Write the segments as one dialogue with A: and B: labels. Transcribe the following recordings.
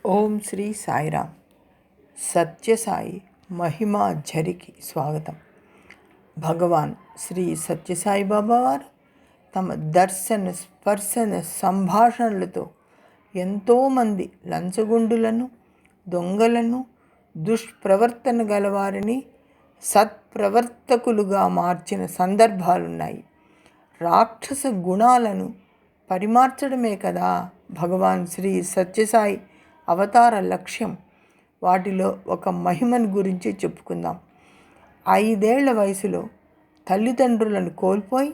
A: ఓం శ్రీ సాయిరామ్. సత్యసాయి మహిమా ఝరికి స్వాగతం. భగవాన్ శ్రీ సత్యసాయి బాబా వారు తమ దర్శన స్పర్శన సంభాషణలతో ఎంతోమంది లంచగొండులను, దొంగలను, దుష్ప్రవర్తన గలవారిని సత్ప్రవర్తకులుగా మార్చిన సందర్భాలున్నాయి. రాక్షస గుణాలను పరిమార్చడమే కదా భగవాన్ శ్రీ సత్యసాయి అవతార లక్ష్యం. వాటిలో ఒక మహిమను గురించి చెప్పుకుందాం. 5 ఏళ్ల వయసులో తల్లిదండ్రులను కోల్పోయి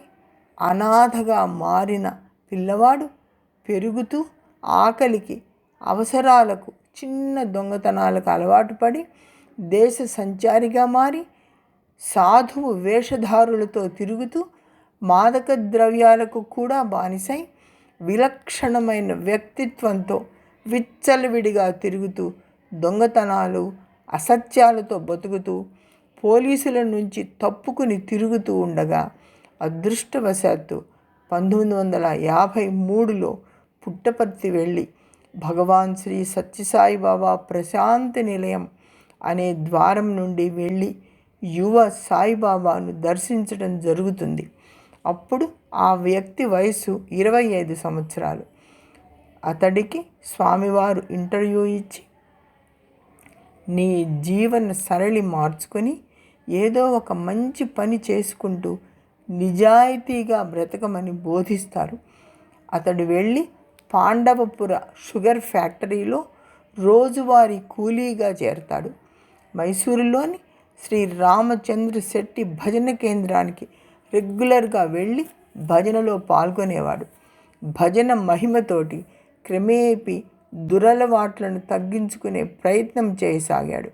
A: అనాథగా మారిన పిల్లవాడు పెరుగుతూ ఆకలికి, అవసరాలకు, చిన్న దొంగతనాలకు అలవాటు పడి దేశ సంచారిగా మారి సాధువు వేషధారులతో తిరుగుతూ మాదక ద్రవ్యాలకు కూడా బానిసై విలక్షణమైన వ్యక్తిత్వంతో విచ్చలవిడిగా తిరుగుతూ దొంగతనాలు, అసత్యాలతో బతుకుతూ పోలీసుల నుంచి తప్పుకుని తిరుగుతూ ఉండగా అదృష్టవశాత్తు 1953లో పుట్టపర్తి వెళ్ళి భగవాన్ శ్రీ సత్యసాయి బాబా ప్రశాంతి నిలయం అనే ద్వారం నుండి వెళ్ళి యువ సాయిబాబాను దర్శించడం జరుగుతుంది. అప్పుడు ఆ వ్యక్తి వయసు 25 సంవత్సరాలు. అతడికి స్వామివారు ఇంటర్వ్యూ ఇచ్చి, నీ జీవన సరళి మార్చుకొని ఏదో ఒక మంచి పని చేసుకుంటూ నిజాయితీగా బ్రతకమని బోధిస్తారు. అతడు వెళ్ళి పాండవపుర షుగర్ ఫ్యాక్టరీలో రోజువారీ కూలీగా చేరతాడు. మైసూరులోని శ్రీ రామచంద్ర శెట్టి భజన కేంద్రానికి రెగ్యులర్గా వెళ్ళి భజనలో పాల్గొనేవాడు. భజన మహిమతోటి క్రమేపీ దురలవాట్లను తగ్గించుకునే ప్రయత్నం చేయసాగాడు.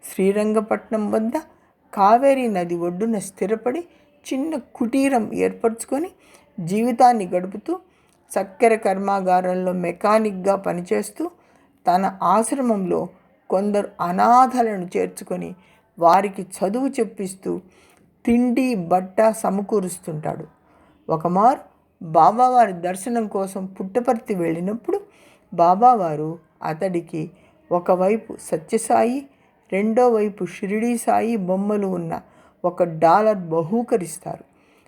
A: శ్రీరంగపట్నం వద్ద కావేరీ నది ఒడ్డున స్థిరపడి చిన్న కుటీరం ఏర్పరచుకొని జీవితాన్ని గడుపుతూ చక్కెర కర్మాగారంలో మెకానిక్గా పనిచేస్తూ తన ఆశ్రమంలో కొందరు అనాథలను చేర్చుకొని వారికి చదువు చెప్పిస్తూ తిండి బట్ట సమకూరుస్తుంటాడు. ఒకమారు బాబావారి దర్శనం కోసం పుట్టపర్తి వెళ్ళినప్పుడు బాబావారు అతడికి ఒకవైపు సత్యసాయి, రెండో వైపు షిరిడీ సాయి బొమ్మలు ఉన్న $1 బహూకరిస్తారు.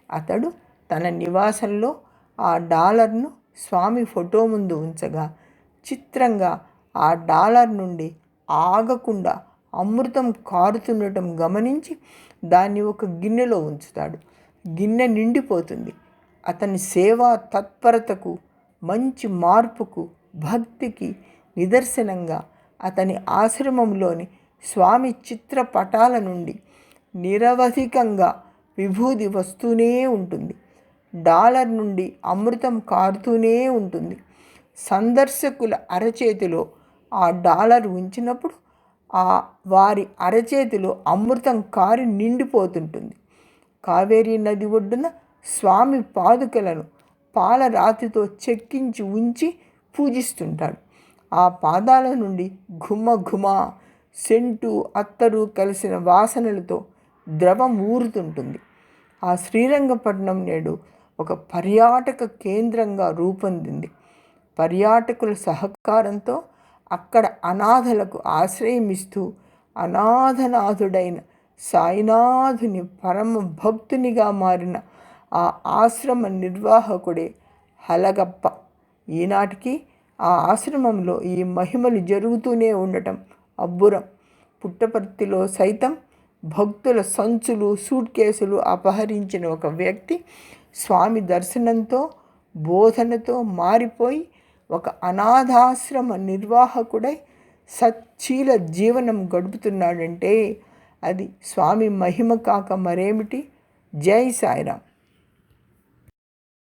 A: అతడు తన నివాసంలో ఆ డాలర్ను స్వామి ఫోటో ముందు ఉంచగా చిత్రంగా ఆ డాలర్ నుండి ఆగకుండా అమృతం కారుతుండటం గమనించి దాన్ని ఒక గిన్నెలో ఉంచుతాడు. గిన్నె నిండిపోతుంది. అతని సేవా తత్పరతకు, మంచి మార్పుకు, భక్తికి నిదర్శనంగా అతని ఆశ్రమంలోని స్వామి చిత్రపటాల నుండి నిరవధికంగా విభూది వస్తూనే ఉంటుంది. డాలర్ నుండి అమృతం కారుతూనే ఉంటుంది. సందర్శకుల అరచేతిలో ఆ డాలర్ ఉంచినప్పుడు వారి అరచేతిలో అమృతం కారి నిండిపోతుంటుంది. కావేరీ నది ఒడ్డున స్వామి పాదుకలను పాలరాతితో చెక్కించి ఉంచి పూజిస్తుంటాడు. ఆ పాదాల నుండి ఘుమ ఘుమ సెంటు, అత్తరు కలిసిన వాసనలతో ద్రవం ఊరుతుంటుంది. ఆ శ్రీరంగపట్నం నేడు ఒక పర్యాటక కేంద్రంగా రూపొందింది. పర్యాటకుల సహకారంతో అక్కడ అనాథలకు ఆశ్రయమిస్తూ అనాథనాథుడైన సాయినాథుని పరమ భక్తునిగా మారిన ఆ ఆశ్రమ నిర్వాహకుడే హలగప్ప. ఈనాటికి ఆ ఆశ్రమంలో ఈ మహిమలు జరుగుతూనే ఉండటం అబ్బురం. పుట్టపర్తిలో సైతం భక్తుల సంచులు, సూట్ కేసులు అపహరించిన ఒక వ్యక్తి స్వామి దర్శనంతో, బోధనతో మారిపోయి ఒక అనాథాశ్రమ నిర్వాహకుడై సచ్చీల జీవనం గడుపుతున్నాడంటే అది స్వామి మహిమ కాక మరేమిటి? జై సాయిరామ్.